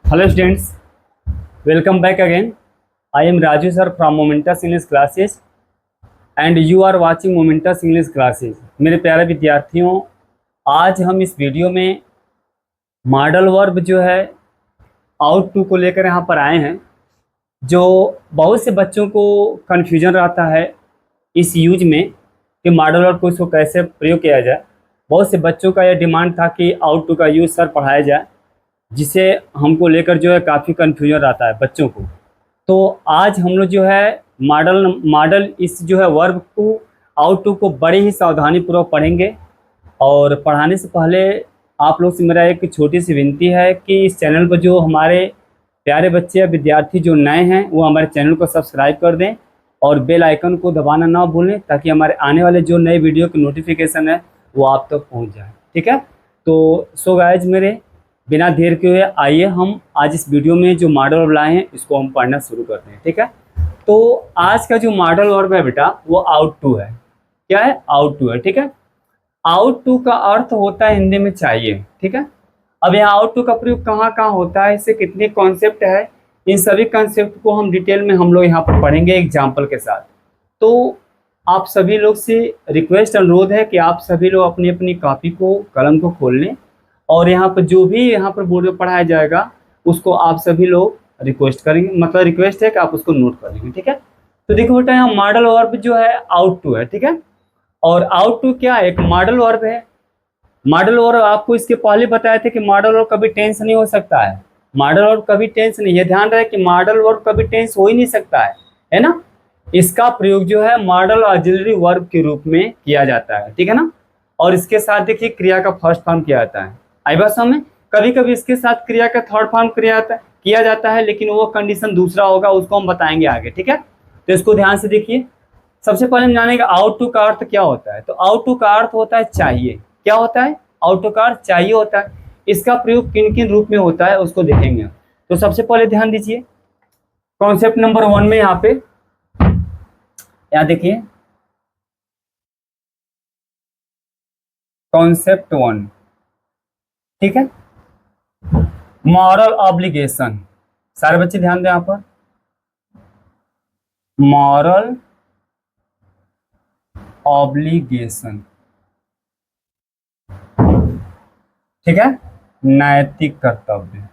Hello students, welcome back again. I am Raju sir from Momentus English classes and you are watching Momentus English classes. मेरे प्यारे विद्यार्थियों, आज हम इस video में मॉडल वर्ब जो है आउट टू को लेकर यहाँ पर आए हैं। जो बहुत से बच्चों को कन्फ्यूजन रहता है इस यूज में कि मॉडल वर्ब को इसको कैसे प्रयोग किया जाए। बहुत से बच्चों का यह डिमांड था कि आउट टू का यूज सर पढ़ाया जाए, जिसे हमको लेकर जो है काफ़ी कन्फ्यूजन रहता है बच्चों को। तो आज हम लोग जो है मॉडल इस जो है वर्ब को आउट टू को बड़े ही सावधानी पूर्वक पढ़ेंगे। और पढ़ाने से पहले आप लोग से मेरा एक छोटी सी विनती है कि इस चैनल पर जो हमारे प्यारे बच्चे या विद्यार्थी जो नए हैं वो हमारे चैनल को सब्सक्राइब कर दें और बेल आइकन को दबाना ना भूलें, ताकि हमारे आने वाले जो नए वीडियो की नोटिफिकेशन है वो आप तक पहुँच जाए। ठीक है, तो सो गाइज मेरे बिना देर के हुए आइए हम आज इस वीडियो में जो मॉडल वर्ब लाए हैं इसको हम पढ़ना शुरू करते हैं। ठीक है, तो आज का जो मॉडल वर्ब है बेटा वो आउट टू है। क्या है? आउट टू है। ठीक है, आउट टू का अर्थ होता है हिंदी में चाहिए। ठीक है, अब यहाँ आउट टू का प्रयोग कहाँ कहाँ होता है, इससे कितने कॉन्सेप्ट है, इन सभी कॉन्सेप्ट को हम डिटेल में हम लोग यहाँ पर पढ़ेंगे एग्जाम्पल के साथ। तो आप सभी लोग से रिक्वेस्ट अनुरोध है कि आप सभी लोग अपनी अपनी कॉपी को कलम को खोल लें और यहाँ पर जो भी यहाँ पर बोर्ड में पढ़ाया जाएगा उसको आप सभी लोग रिक्वेस्ट करेंगे, मतलब रिक्वेस्ट है कि आप उसको नोट कर लेंगे। ठीक है, तो देखो बेटा यहाँ मॉडल वर्ब जो है आउट टू है। ठीक है, और आउट टू क्या है? एक मॉडल वर्ब है। मॉडल वर्ब आपको इसके पहले बताए थे कि मॉडल वर्ब कभी टेंस नहीं हो सकता है। मॉडल वर्ब कभी टेंस नहीं, ये ध्यान रहे कि मॉडल वर्ब कभी टेंस हो ही नहीं सकता है ना। इसका प्रयोग जो है मॉडल ऑक्सिलरी वर्ब के रूप में किया जाता है। ठीक है ना, और इसके साथ देखिए क्रिया का फर्स्ट फॉर्म किया जाता है। आई बात समझ में? कभी कभी इसके साथ क्रिया का थर्ड फॉर्म किया जाता है, लेकिन वो कंडीशन दूसरा होगा, उसको हम बताएंगे आगे। ठीक है, तो इसको ध्यान से देखिए। सबसे पहले हम जानेंगे आउट टू का अर्थ क्या होता है। तो आउट टू का अर्थ होता है चाहिए। क्या होता है? आउट टू का अर्थ चाहिए होता है। इसका प्रयोग किन किन रूप में होता है उसको देखेंगे। तो सबसे पहले ध्यान दीजिए कॉन्सेप्ट नंबर 1 में यहाँ देखिए कॉन्सेप्ट 1। ठीक है, मॉरल ऑब्लिगेशन। सारे बच्चे ध्यान दें यहाँ पर, मॉरल ऑब्लिगेशन। ठीक है, नैतिक कर्तव्य।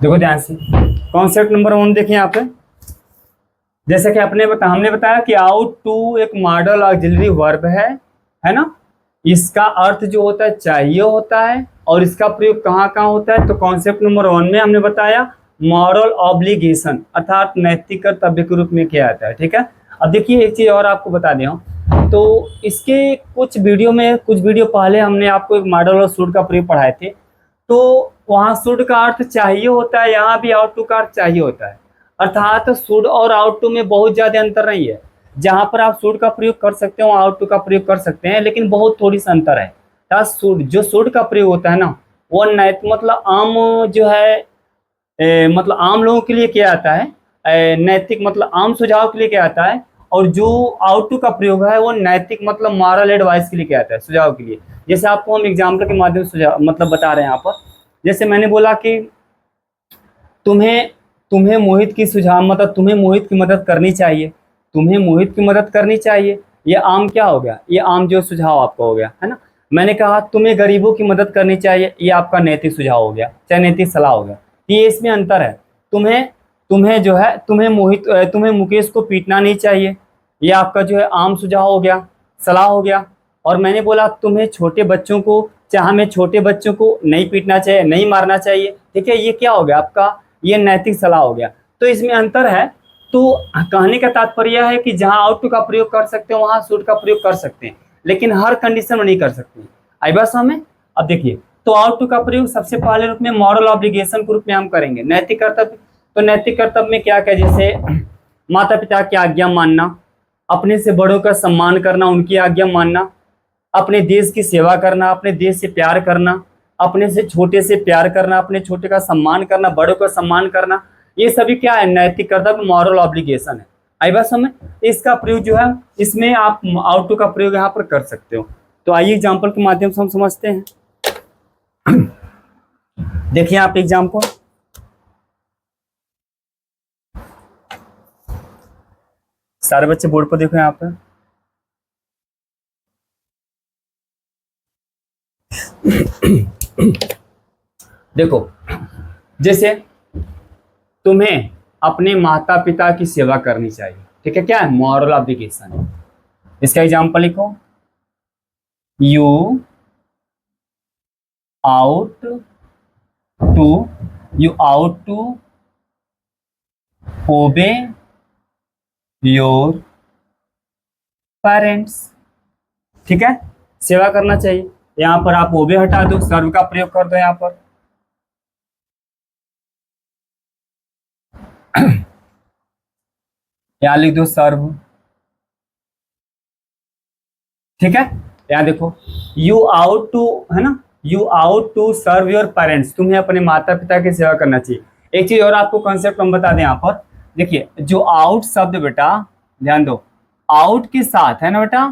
देखो ध्यान से कॉन्सेप्ट नंबर 1 देखिए यहाँ पे। जैसे कि हमने बताया कि आउट टू एक मॉडल ऑक्सिलरी वर्ब है ना। इसका अर्थ जो होता है चाहिए होता है और इसका प्रयोग कहाँ कहाँ होता है। तो कॉन्सेप्ट नंबर 1 में हमने बताया मॉरल ऑब्लिगेशन अर्थात नैतिक कर्तव्य के रूप में किया जाता है। ठीक है, अब देखिए एक चीज और आपको बता दें, तो इसके कुछ वीडियो पहले हमने आपको एक मॉडल और सूट का प्रयोग पढ़ाए थे। तो वहाँ शुड का अर्थ चाहिए होता है, यहाँ भी आउट टू का अर्थ चाहिए होता है। अर्थात शुड और आउट टू में बहुत ज्यादा अंतर नहीं है। जहाँ पर आप शुड का प्रयोग कर सकते हो आउट टू का प्रयोग कर सकते हैं, लेकिन बहुत थोड़ी सा अंतर है। जो शुड का प्रयोग होता है ना, वो मतलब आम जो है मतलब आम लोगों के लिए किया जाता है, नैतिक मतलब आम सुझाव के लिए किया जाता है। और जो आउट टू का प्रयोग है वो नैतिक मतलब मॉरल एडवाइस के लिए किया जाता है, सुझाव के लिए। जैसे आपको हम एग्जाम्पल के माध्यम से सुझाव मतलब बता रहे हैं यहाँ पर। जैसे मैंने बोला कि तुम्हें मोहित की सुझाव मतलब तुम्हें मोहित की मदद करनी चाहिए, तुम्हें मोहित की मदद करनी चाहिए। ये आम क्या हो गया? ये आम जो सुझाव आपका हो गया है ना। मैंने कहा तुम्हें गरीबों की मदद करनी चाहिए, ये आपका नैतिक सुझाव हो गया, चाहे नैतिक सलाह हो गया। ये इसमें अंतर है। तुम्हें जो है तुम्हें मुकेश को पीटना नहीं चाहिए, ये आपका जो है आम सुझाव हो गया, सलाह हो गया। और मैंने बोला तुम्हें छोटे बच्चों को नहीं पीटना चाहिए, नहीं मारना चाहिए। ठीक है, ये क्या हो गया आपका? ये नैतिक सलाह हो गया। तो इसमें अंतर है। तो कहने का तात्पर्य है कि जहां आउट टू का प्रयोग कर सकते हैं वहां शुड का प्रयोग कर सकते हैं, लेकिन हर कंडीशन में नहीं कर सकते। आई बात समझ में? अब देखिए, तो आउट टू का प्रयोग सबसे पहले रूप में मॉरल ऑब्लिगेशन के रूप में हम करेंगे। नैतिक कर्तव्य, तो नैतिक कर्तव्य में क्या क्या? जैसे माता पिता की आज्ञा मानना, अपने से बड़ों का सम्मान करना, उनकी आज्ञा मानना, अपने देश की सेवा करना, अपने देश से प्यार करना, अपने से प्यार करना, अपने छोटे का सम्मान करना, बड़ों का सम्मान करना। ये सभी क्या है? नैतिक कर्तव्य, मॉरल ऑब्लिगेशन है। आई बात समझ? इसका प्रयोग जो है इसमें आप आउट टू का प्रयोग यहाँ पर कर सकते हो। तो आइए एग्जाम्पल के माध्यम से हम समझते हैं। देखिए आप एग्जाम्पल, सारे बच्चे बोर्ड पर देखो यहाँ पर। देखो, जैसे तुम्हें अपने माता पिता की सेवा करनी चाहिए, ठीक है, क्या है, मॉरल ऑब्लिगेशन है। इसका एग्जाम्पल लिखो, you ought to obey your parents, ठीक है, सेवा करना चाहिए। यहां पर आप ओबे हटा दो, सर्व का प्रयोग कर दो यहां पर। यहां लिख दो सर्व, ठीक है। यहां देखो, यू आउट टू, है ना, you ought to serve your parents, तुम्हें अपने माता पिता की सेवा करना चाहिए। एक चीज और आपको कंसेप्ट हम बता दें यहाँ पर, देखिए जो आउट शब्द बेटा, ध्यान दो, आउट के साथ, है ना बेटा,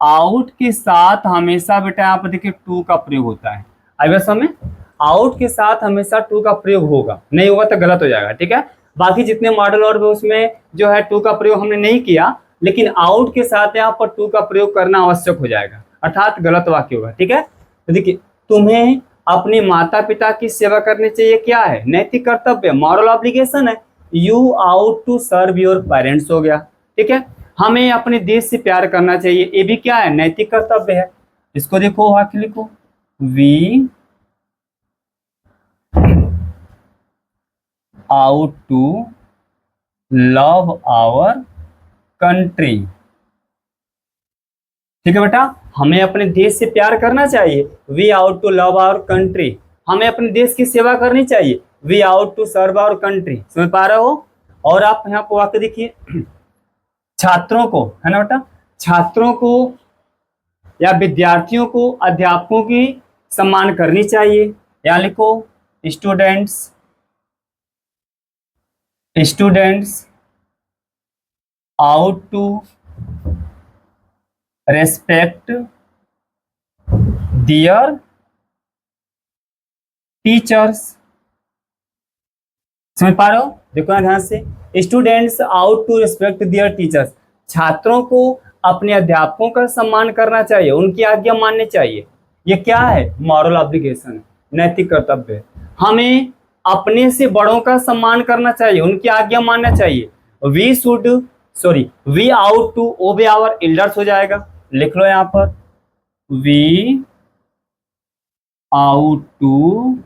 आउट के साथ हमेशा बेटा यहाँ पर देखिए टू का प्रयोग होता है। अगर समय आउट के साथ हमेशा टू का प्रयोग होगा, नहीं होगा तो गलत हो जाएगा, ठीक है। बाकी जितने मॉडल और उसमें जो है टू का प्रयोग हमने नहीं किया, लेकिन आउट के साथ यहाँ पर टू का प्रयोग करना आवश्यक हो जाएगा, अर्थात गलत वाक्य होगा, ठीक है। तो देखिए, तुम्हें अपने माता पिता की सेवा करनी चाहिए, क्या है, नैतिक कर्तव्य, मॉरल ऑब्लिगेशन है। You ought to serve your parents हो गया, ठीक है। हमें अपने देश से प्यार करना चाहिए, ये भी क्या है, नैतिक कर्तव्य है। इसको देखो, वाक्य लिखो, we ought to love our country, ठीक है बेटा, हमें अपने देश से प्यार करना चाहिए। We ought to love our country, हमें अपने देश की सेवा करनी चाहिए। We ought to serve our country, समझ पा रहे हो। और आप यहाँ पर वाक्य देखिए, छात्रों को, है ना बेटा, छात्रों को या विद्यार्थियों को अध्यापकों की सम्मान करनी चाहिए। यहाँ लिखो, students ought to respect their teachers, समझ पा रहे हो, देखो ना ध्यान से, students ought to respect their teachers, छात्रों को अपने अध्यापकों का सम्मान करना चाहिए, उनकी आज्ञा माननी चाहिए। ये क्या है, मॉरल ऑब्लिगेशन है, नैतिक कर्तव्य है। हमें अपने से बड़ों का सम्मान करना चाहिए, उनकी आज्ञा मानना चाहिए। We ought to obey our elders हो जाएगा, लिख लो यहां पर, we ought to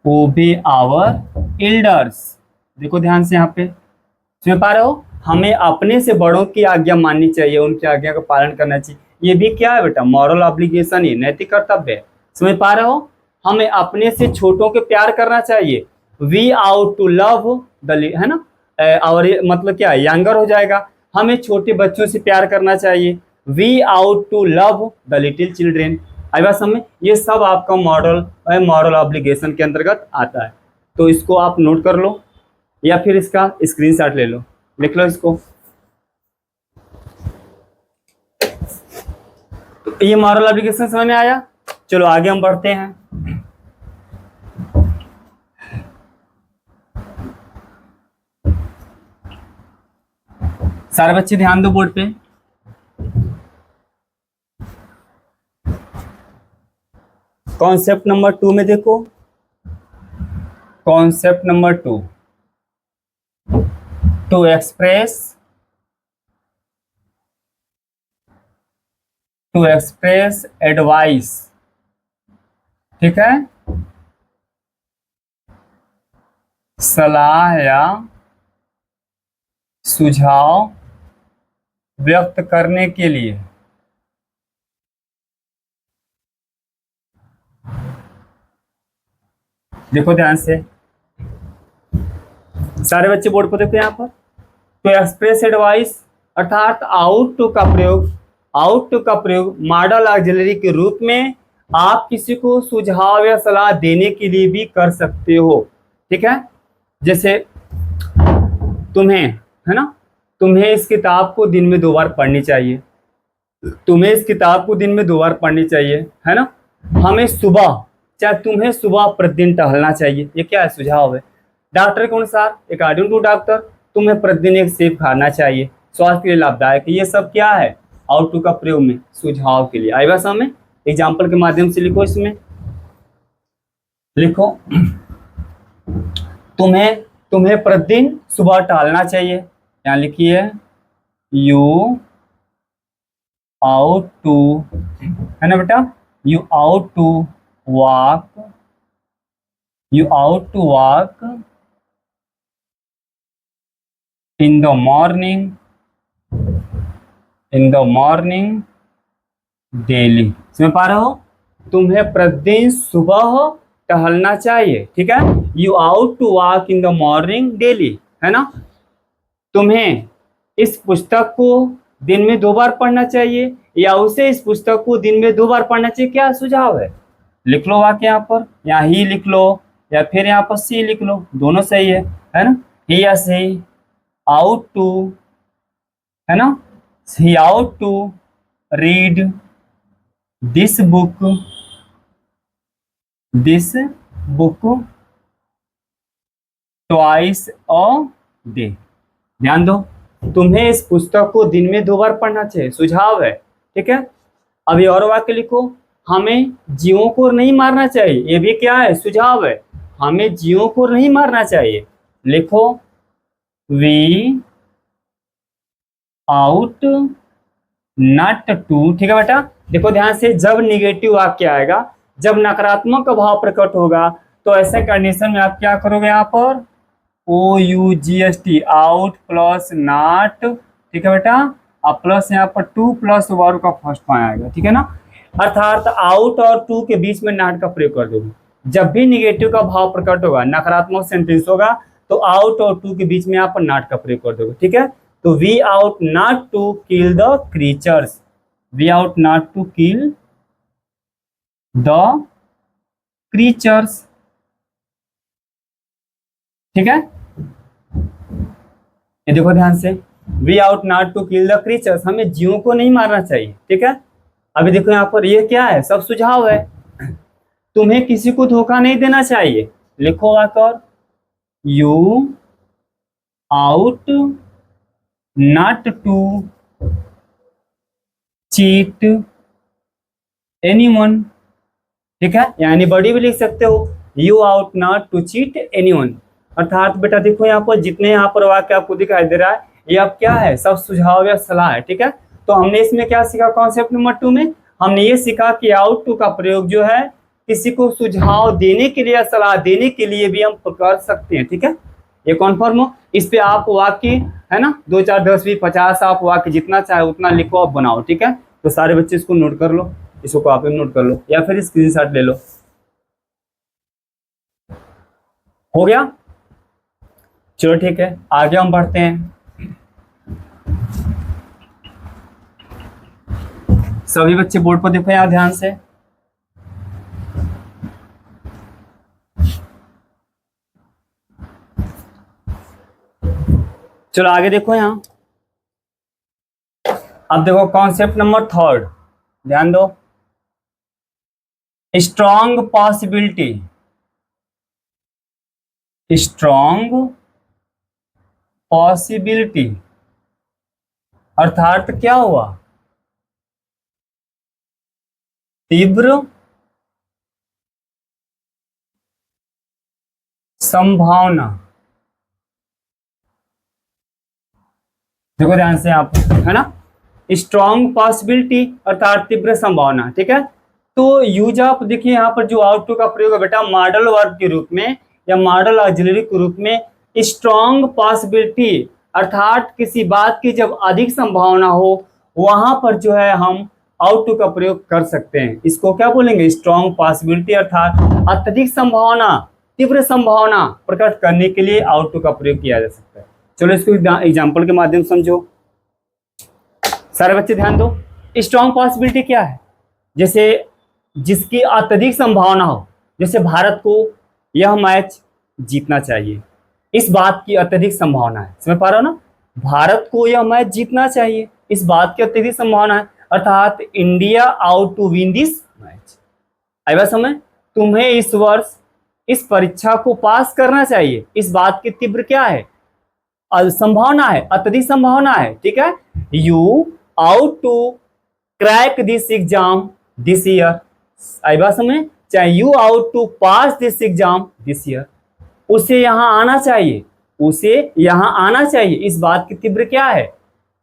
obey our elders, देखो ध्यान से यहाँ पे, समझ पा रहे हो, हमें अपने से बड़ों की आज्ञा माननी चाहिए, उनकी आज्ञा का पालन करना चाहिए। ये भी क्या है बेटा, मॉरल ऑब्लिगेशन, ही नैतिक कर्तव्य है, समझ पा रहे हो। हमें अपने से छोटों के प्यार करना चाहिए। We ought to love the, है ना, और मतलब क्या है, यंगर हो जाएगा, हमें छोटे बच्चों से प्यार करना चाहिए। We ought to love the little children, आई बात समझ, ये सब आपका मॉरल ऑब्लिगेशन के अंतर्गत आता है। तो इसको आप नोट कर लो या फिर इसका स्क्रीनशॉट ले लो, लिख लो इसको। तो ये मॉरल ऑब्लिगेशन समझ में आया। चलो आगे हम बढ़ते हैं। सारे बच्चे ध्यान दो बोर्ड पे। कॉन्सेप्ट नंबर 2 में देखो, concept number 2, to express advice, ठीक है, सलाह या सुझाव व्यक्त करने के लिए। देखो ध्यान से, सारे बच्चे बोर्ड पर देखो यहाँ पर, तो एक्सप्रेस एडवाइस अर्थात आउट टू का प्रयोग मॉडल ऑक्सिलरी के रूप में आप किसी को सुझाव या सलाह देने के लिए भी कर सकते हो, ठीक है। जैसे तुम्हें, है ना, तुम्हें इस किताब को दिन में 2 बार पढ़नी चाहिए, तुम्हें इस किताब को दिन में 2 बार पढ़नी चाहिए, है ना। हमें सुबह, चाहे तुम्हें सुबह प्रतिदिन टहलना चाहिए। ये क्या है, सुझाव है। डॉक्टर के अनुसार, अकॉर्डिंग टू डॉक्टर, तुम्हें प्रतिदिन एक सेब खाना चाहिए, स्वास्थ्य के लिए लाभदायक है। ये सब क्या है, आउट टू का प्रयोग में सुझाव के लिए। आई बस हमें एग्जाम्पल के माध्यम से लिखो। इसमें लिखो, तुम्हें प्रतिदिन सुबह टहलना चाहिए। यहाँ लिखिए, यू आउट टू, है ना बेटा, you ought to walk, you ought to walk in the morning, in the morning daily. समझ पा रहे हो, तुम्हें प्रतिदिन सुबह टहलना चाहिए, ठीक है। You ought to walk in the morning daily, है ना। तुम्हें इस पुस्तक को दिन में 2 बार पढ़ना चाहिए, या उसे इस पुस्तक को दिन में 2 बार पढ़ना चाहिए। क्या सुझाव है, लिख लो वाक्य यहाँ पर, या ही लिख लो, या फिर यहाँ पर सी लिख लो, दोनों सही है ना। ही या सी आउट टू, है ना, he ought to read this book, this book twice a day. ध्यान दो, तुम्हें इस पुस्तक को दिन में 2 बार पढ़ना चाहिए, सुझाव है, ठीक है। अभी और वाक्य लिखो, हमें जीवों को नहीं मारना चाहिए। ये भी क्या है, सुझाव है। हमें जीवों को नहीं मारना चाहिए। लिखो, वी आउट नॉट टू, ठीक है बेटा। देखो ध्यान से, जब निगेटिव वाक्य आएगा, जब नकारात्मक भाव प्रकट होगा, तो ऐसे कंडीशन में आप क्या करोगे, यहाँ पर OUGST, आउट प्लस नॉट, ठीक है बेटा। अब प्लस यहाँ पर टू प्लस वर्ब का फर्स्ट फॉर्म आएगा, ठीक है ना। अर्थात आउट और टू के बीच में नॉट का प्रयोग कर दोगे। जब भी निगेटिव का भाव प्रकट होगा, नकारात्मक सेंटेंस होगा, तो आउट और टू के बीच में यहाँ पर नॉट का प्रयोग कर दोगे, ठीक है। तो we ought not to kill the creatures, we ought not to kill the creatures, ठीक है। ये देखो ध्यान से, we ought not to kill the creatures, हमें जीवों को नहीं मारना चाहिए, ठीक है। अभी देखो यहाँ पर, ये क्या है, सब सुझाव है। तुम्हें किसी को धोखा नहीं देना चाहिए। लिखो आकर, you ought not to cheat anyone, ठीक है। यानी बड़ी भी लिख सकते हो, you ought not to cheat anyone. अर्थात बेटा देखो यहाँ पर, जितने यहाँ पर वाक्य आपको दिखाई दे रहा है, ये अब क्या है, सब सुझाव या सलाह है, ठीक है। तो हमने इसमें क्या सीखा, कॉन्सेप्ट नंबर 2 में हमने ये सीखा कि आउट टू का प्रयोग जो है, किसी को सुझाव देने के लिए या सलाह देने के लिए भी हम कर सकते हैं, ठीक है। ये कॉन्फर्म हो। इस पे आप वाक्य, है ना, 2 4 10 20 50 आप वाक्य जितना चाहे उतना लिखो, आप बनाओ, ठीक है। तो सारे बच्चे इसको नोट कर लो, इसको कॉपी में नोट कर लो, या फिर स्क्रीनशॉट ले लो। हो गया, चलो ठीक है, आगे हम बढ़ते हैं। सभी बच्चे बोर्ड पर देखो यहाँ ध्यान से। चलो आगे देखो यहाँ। अब देखो कॉन्सेप्ट नंबर 3, ध्यान दो। स्ट्रॉन्ग पॉसिबिलिटी, स्ट्रॉन्ग पॉसिबिलिटी अर्थात क्या हुआ, तीव्र संभावना। देखो ध्यान से आप, है ना, स्ट्रॉन्ग पॉसिबिलिटी अर्थात तीव्र संभावना, ठीक है। तो यूज आप देखिए यहाँ पर जो आउट टू का प्रयोग है बेटा, मॉडल वर्ब के रूप में या मॉडल ऑक्सिलरी के रूप में। स्ट्रॉन्ग पॉसिबिलिटी अर्थात किसी बात की जब अधिक संभावना हो, वहां पर जो है हम आउट टू का प्रयोग कर सकते हैं। इसको क्या बोलेंगे, स्ट्रॉन्ग पॉसिबिलिटी अर्थात अत्यधिक संभावना, तीव्र संभावना प्रकट करने के लिए आउट टू का प्रयोग किया जा सकता है। चलो इसको एग्जाम्पल के माध्यम से समझो। सारे बच्चे ध्यान दो। स्ट्रॉन्ग पॉसिबिलिटी क्या है, जैसे जिसकी अत्यधिक संभावना हो, जैसे भारत को यह मैच जीतना चाहिए, इस बात की अत्यधिक संभावना है। समझ पा रहे हो ना, भारत को यह मैच जीतना चाहिए, इस बात की अत्यधिक संभावना है। अर्थात India ought to win this match. आई बात समझ? तुम्हें इस वर्ष इस परीक्षा को पास करना चाहिए, इस बात की तीव्र क्या है, संभावना है, अत्यधिक संभावना है। ठीक है, you ought to crack this exam this year. आई बात समझ? चाहे you ought to pass this exam this year, उसे यहां आना चाहिए, उसे यहां आना चाहिए, इस बात की तीव्र क्या है,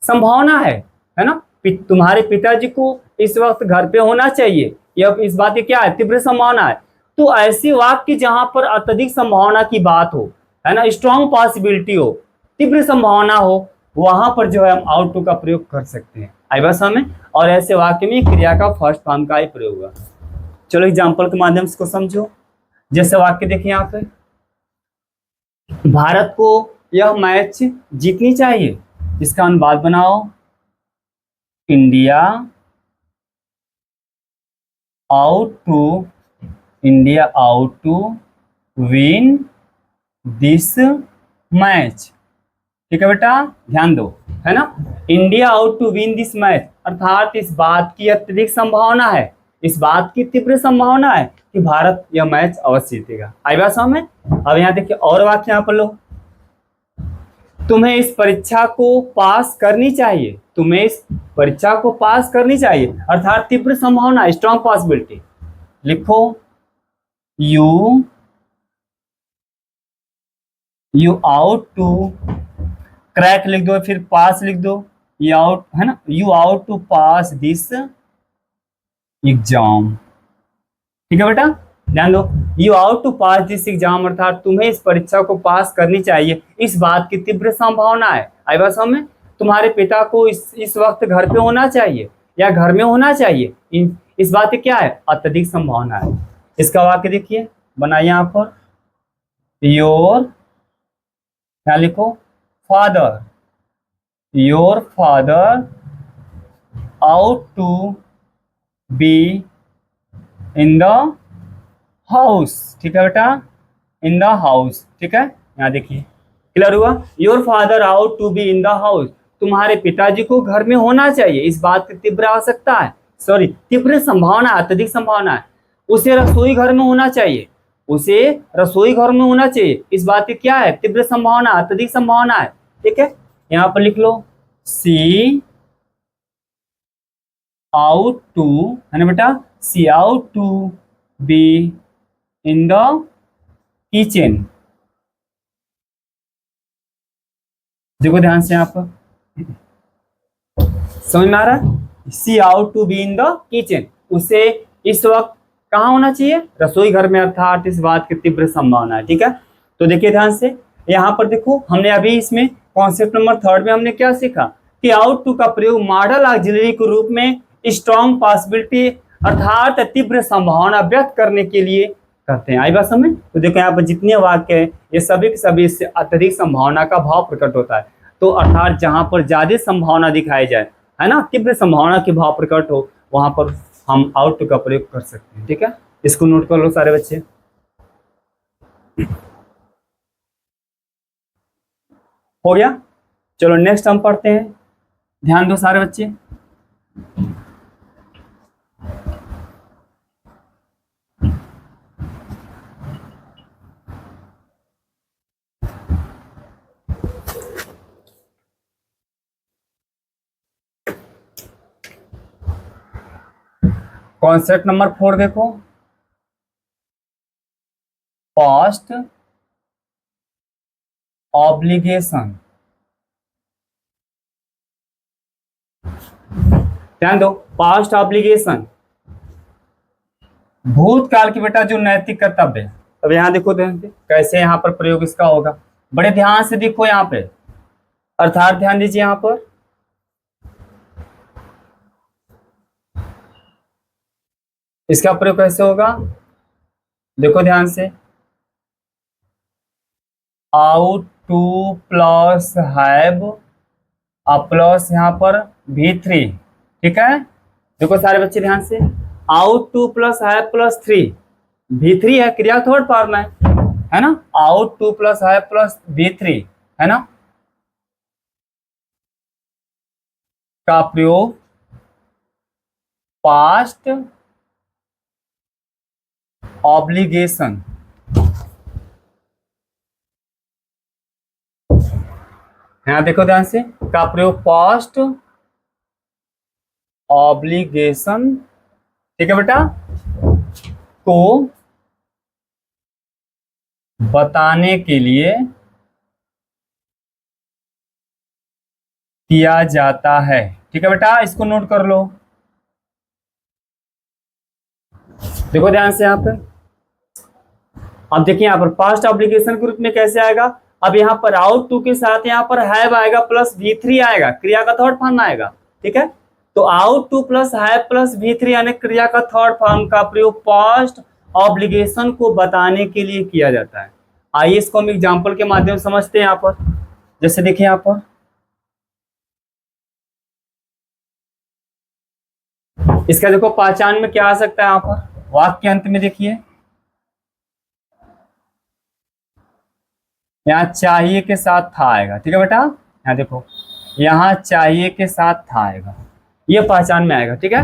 संभावना है ना। तुम्हारे पिताजी को इस वक्त घर पे होना चाहिए, यह इस बात की क्या है, तीव्र संभावना है। तो ऐसे वाक्य जहां पर अत्यधिक संभावना की बात हो, है ना, स्ट्रॉन्ग पॉसिबिलिटी हो, तीव्र संभावना हो, वहां पर जो है हम आउट टू का प्रयोग कर सकते हैं। आई बात समझ? और ऐसे वाक्य में क्रिया का फर्स्ट फॉर्म का ही प्रयोग हुआ। चलो एग्जाम्पल के माध्यम से इसको समझो। जैसे वाक्य देखिए यहाँ पे, भारत को यह मैच जीतनी चाहिए, इसका अनुवाद बनाओ, India ought to win this match. ठीक है बेटा, ध्यान दो, है ना, India ought to win this match, अर्थात इस बात की अत्यधिक संभावना है, इस बात की तीव्र संभावना है कि भारत यह मैच अवश्य जीतेगा। आई बात समझ में? अब यहाँ देखिए और वाक्य यहाँ पर लो, तुम्हें इस परीक्षा को पास करनी चाहिए, तुम्हें इस परीक्षा को पास करनी चाहिए, अर्थात तीव्र संभावना, स्ट्रॉन्ग पॉसिबिलिटी। लिखो यू आउट टू क्रैक लिख दो, फिर पास लिख दो, यू आउट, है ना, you ought to pass this exam. ठीक है बेटा, ध्यान दो, you ought to pass this exam, अर्थात तुम्हें इस परीक्षा को पास करनी चाहिए, इस बात की तीव्र संभावना है। आई बात समझ में? तुम्हारे पिता को इस वक्त घर पे होना चाहिए या घर में होना चाहिए, इस बात की क्या है, अत्यधिक संभावना है। इसका वाक्य देखिए, बनाइए यहाँ पर, योर, क्या लिखो, father, your father ought to be in the house. ठीक है बेटा, इन द हाउस। ठीक है, यहाँ देखिए क्लियर हुआ, your father ought to be in the house, तुम्हारे पिताजी को घर में होना चाहिए, इस बात की तीव्र आवश्यकता है, सॉरी तीव्र संभावना, अत्यधिक संभावना है। उसे रसोई घर में होना चाहिए, उसे रसोई घर में होना चाहिए, इस बात की क्या है, तीव्र संभावना, अत्यधिक संभावना है। ठीक है, यहाँ पर लिख लो, सी आउट टू, है ना बेटा, she ought to be in the kitchen. देखो ध्यान से, आप समझ में आ रहा है, she ought to be in the kitchen, उसे इस वक्त कहाँ होना चाहिए, रसोई घर में, अर्थात इस बात की तीव्र संभावना है। ठीक है, तो देखिए ध्यान से, यहाँ पर देखो हमने अभी इसमें कॉन्सेप्ट नंबर 3 में हमने क्या सीखा कि आउट टू का प्रयोग मॉडल ऑक्सिलरी के रूप में स्ट्रॉन्ग पॉसिबिलिटी, अर्थात तीव्र संभावना व्यक्त करने के लिए करते हैं। आई बात समझ? तो देखो यहाँ पर जितने वाक्य है, ये सभी के सभी इससे अत्यधिक संभावना का भाव प्रकट होता है। तो अर्थात जहां पर ज्यादा संभावना दिखाई जाए, है ना, तीव्र संभावना के भाव प्रकट हो, वहां पर हम आउट टू का प्रयोग कर सकते हैं। ठीक है, इसको नोट कर लो सारे बच्चे। हो गया, चलो नेक्स्ट हम पढ़ते हैं, ध्यान दो सारे बच्चे। कॉन्सेप्ट नंबर 4 देखो, पास्ट ऑब्लिगेशन। ध्यान दो, पास्ट ऑब्लिगेशन, भूतकाल की बेटा जो नैतिक कर्तव्य है। अब यहाँ देखो ध्यान से कैसे यहाँ पर प्रयोग इसका होगा, बड़े ध्यान से देखो यहाँ पे, अर्थात ध्यान दीजिए यहाँ पर, इसका प्रयोग कैसे होगा, देखो ध्यान से, out to plus have, plus यहाँ पर V3। ठीक है, देखो सारे बच्चे ध्यान से, out to plus have plus 3, V3 है, क्रिया थर्ड फॉर्म है ना, out to plus have plus V3, है ना, का प्रयोग पास्ट ऑब्लिगेशन, यहां देखो ध्यान से, का प्रयोग पास्ट ऑब्लिगेशन, ठीक है बेटा, को बताने के लिए किया जाता है। ठीक है बेटा, इसको नोट कर लो। देखो ध्यान से यहाँ पे, अब देखिए यहाँ पर पास्ट ऑब्लिगेशन के रूप में कैसे आएगा। अब यहाँ पर आउट टू के साथ यहाँ पर हैव आएगा प्लस V3 आएगा, क्रिया का थर्ड फॉर्म आएगा। ठीक है, तो out to plus have plus V3 यानी क्रिया का थर्ड फॉर्म का प्रयोग पास्ट ऑब्लिगेशन को बताने के लिए किया जाता है। आइए इसको हम एग्जाम्पल के माध्यम से समझते हैं। यहाँ पर जैसे देखिए, यहाँ पर इसका देखो पहचान में क्या आ सकता है। यहाँ पर वाक्य के अंत में देखिए, यहाँ चाहिए के साथ था आएगा। ठीक है बेटा, यहाँ देखो, यहाँ चाहिए के साथ था आएगा, ये पहचान में आएगा। ठीक है,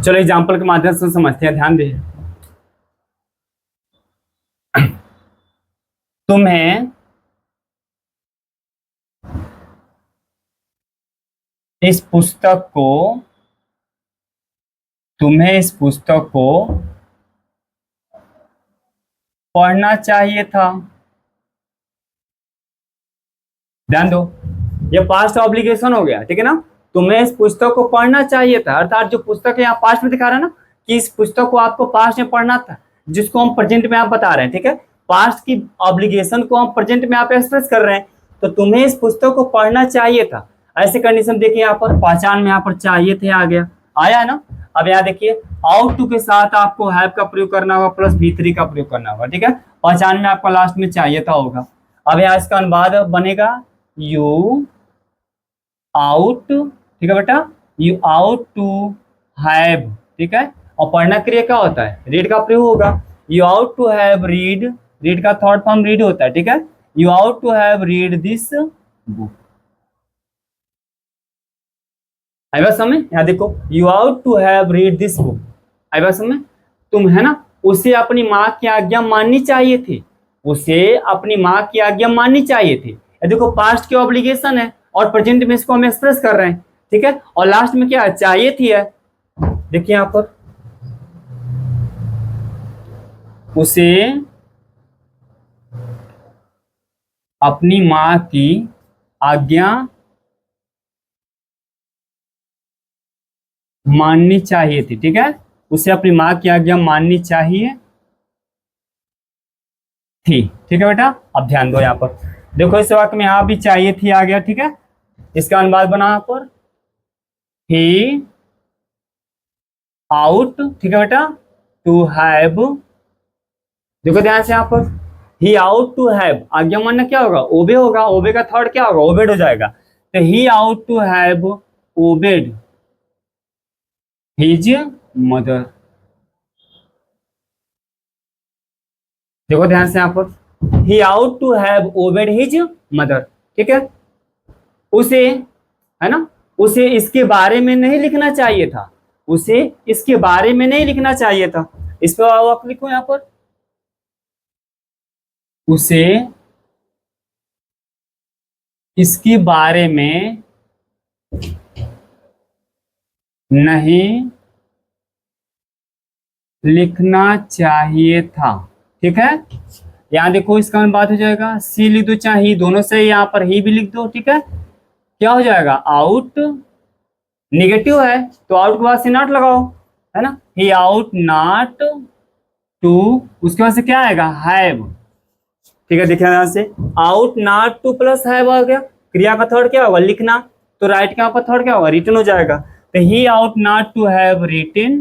चलो एग्जाम्पल के माध्यम से समझते हैं, ध्यान दीजिए। तुम्हें इस पुस्तक को पढ़ना चाहिए था। ध्यान दो, ये पास्ट ऑब्लिगेशन हो गया। ठीक है ना, तुम्हें इस पुस्तक को पढ़ना चाहिए था, अर्थात जो पुस्तक है यहाँ पास्ट में दिखा रहा है ना, कि इस पुस्तक को आपको पास्ट में पढ़ना था, जिसको हम प्रेजेंट में आप बता रहे हैं। ठीक है, पास्ट की ऑब्लिगेशन को हम प्रेजेंट में आप एक्सप्रेस कर रहे हैं, तो तुम्हें इस पुस्तक को पढ़ना चाहिए था। ऐसे कंडीशन देखिए, यहाँ पर पहचान में यहाँ पर चाहिए थे आ गया, आया है ना। अब यहाँ देखिए, आउट टू के साथ आपको हैव का प्रयोग करना होगा प्लस V3 का प्रयोग करना होगा। ठीक है, पहचान में आपका लास्ट में चाहिए था होगा। अब यहाँ इसका अनुवाद बनेगा यू आउट, ठीक है बेटा, यू आउट टू हैव। ठीक है, और पढ़ना क्रिया क्या होता है, रीड का प्रयोग होगा। You ought to have read, read का थर्ड फॉर्म रीड होता है। ठीक है, you ought to have read this book. आई बात समझ, यहाँ देखो, you ought to have read this book. आई बात समझ, तुम है ना, उसे अपनी माँ की आज्ञा माननी चाहिए थी, उसे अपनी माँ की आज्ञा माननी चाहिए थी। देखो पास्ट की ऑब्लिगेशन है और प्रेजेंट में इसको हम एक्सप्रेस कर रहे हैं। ठीक है, और लास्ट में क्या चाहिए थी है, देखिए यहाँ पर, उसे अपनी माँ की आज्ञा माननी चाहिए थी। ठीक है, उसे अपनी माँ की आज्ञा माननी चाहिए थी। ठीक है बेटा, अब ध्यान दो यहाँ पर, देखो इस वाक्य में यहाँ भी चाहिए थी आ गया। ठीक है, इसका अनुवाद बना यहाँ पर ही आउट, ठीक है बेटा, टू हैव। देखो ध्यान से, यहाँ पर ही आउट टू हैव, आज्ञा मानना क्या होगा, ओबे होगा, ओबे का थर्ड क्या होगा, ओबेड हो जाएगा। तो he ought to have obeyed his mother. देखो ध्यान से यहाँ पर, he ought to have obeyed his mother. ठीक है, उसे, है ना, उसे इसके बारे में नहीं लिखना चाहिए था, उसे इसके बारे में नहीं लिखना चाहिए था। इस पर आप लिखो यहाँ पर, उसे इसके बारे में नहीं लिखना चाहिए था। ठीक है, यहाँ देखो इसका बात हो जाएगा, सी लिख दो चाहे ही, दोनों से, यहाँ पर ही भी लिख दो। ठीक है, क्या हो जाएगा, आउट निगेटिव है तो आउट के बाद से नॉट लगाओ, है ना, ही आउट नॉट टू, उसके बाद से क्या आएगा, हैव। ठीक है, देखिए यहाँ से ought not to plus have आ गया, क्रिया का थर्ड क्या होगा, लिखना, तो राइट के यहाँ पर थर्ड क्या होगा, रिटन हो जाएगा। तो he ought not to have written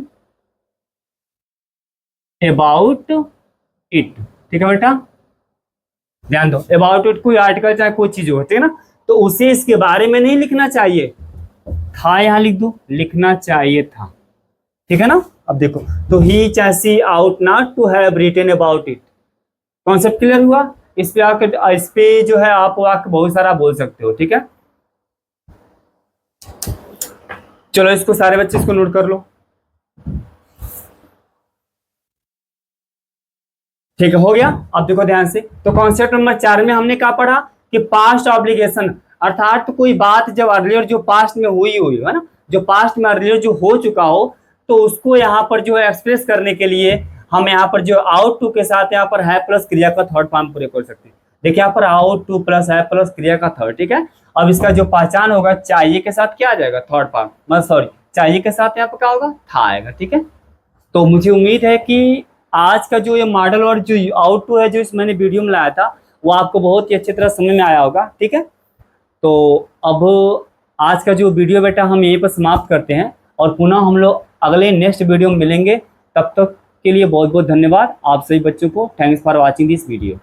about it. ठीक है बेटा, ध्यान दो, अबाउट इट कोई आर्टिकल चाहे कोई चीज होती है ना, तो उसे इसके बारे में नहीं लिखना चाहिए था, यहां लिख दो, लिखना चाहिए था। ठीक है ना, अब देखो, तो ही चाहे she ought not to have written about it. Concept clear हुआ। इस पे आकर, इस पे जो है आप वाक्य बहुत सारा बोल सकते हो। ठीक है, चलो इसको सारे बच्चे इसको नोट कर लो। ठीक है, हो गया। अब देखो ध्यान से, तो कॉन्सेप्ट नंबर 4 में हमने क्या पढ़ा कि पास्ट ऑब्लिगेशन, अर्थात कोई बात जब अर्लियर जो पास्ट में हुई हुई है ना, जो पास्ट में अर्लियर जो हो चुका हो, तो उसको यहाँ पर जो है एक्सप्रेस करने के लिए हम यहाँ पर जो आउट टू के साथ यहाँ पर है प्लस क्रिया का थर्ड फॉर्म प्रयोग कर सकते हैं। देखिए यहाँ पर आउट टू प्लस है प्लस क्रिया का थर्ड। ठीक है, अब इसका जो पहचान होगा चाहिए के साथ क्या आ जाएगा, थर्ड फॉर्म, मतलब सॉरी चाहिए के साथ यहाँ पर क्या होगा, था आएगा। ठीक है, तो मुझे उम्मीद है कि आज का जो ये मॉडल और जो आउट टू है जो इस मैंने वीडियो में लाया था वो आपको बहुत ही अच्छी तरह समझ में आया होगा। ठीक है, तो अब आज का जो वीडियो बेटा हम यहीं पर समाप्त करते हैं और पुनः हम लोग अगले नेक्स्ट वीडियो में मिलेंगे। तब तक के लिए बहुत बहुत धन्यवाद आप सभी बच्चों को। Thanks for watching this video.